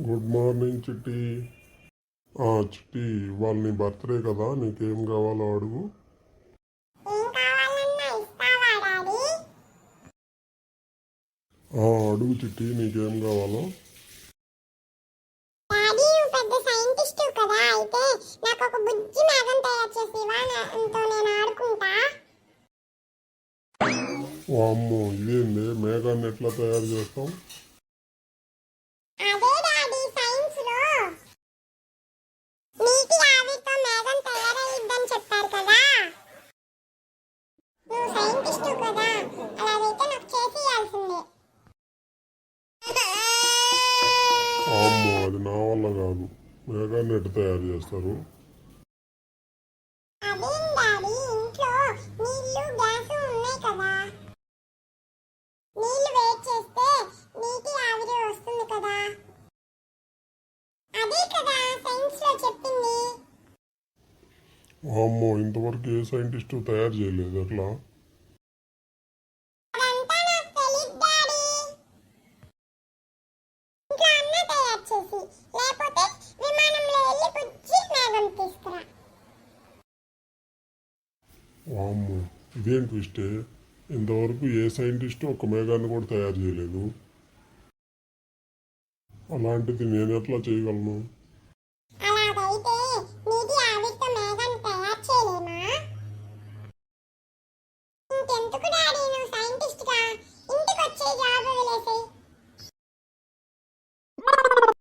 Good morning చిట్టి. చిట్టి, ఇవాళ నీ బర్త్డే కదా, నీకేం కావాలో అడుగు. అడుగు చిట్టి, నీకేం కావాలో. వామ్మో, ఇదేంది, మేఘాన్ని ఎట్లా తయారు చేస్తాం? అమ్మో, అది నా వల్ల కాదు. మేఘాన్ని ఎట్లా తయారు చేస్తారు? అమ్మో, ఇంతవరకు ఏ సైంటిస్టు తయారు చేయలేదు. ఎట్లా? వామ్మో, ఇదేం ట్విస్టే. ఇంతవరకు ఏ సైంటిస్టు ఒక మేఘాన్ని కూడా తయారు చేయలేదు. అలాంటిది నేను ఎట్లా చేయగలను?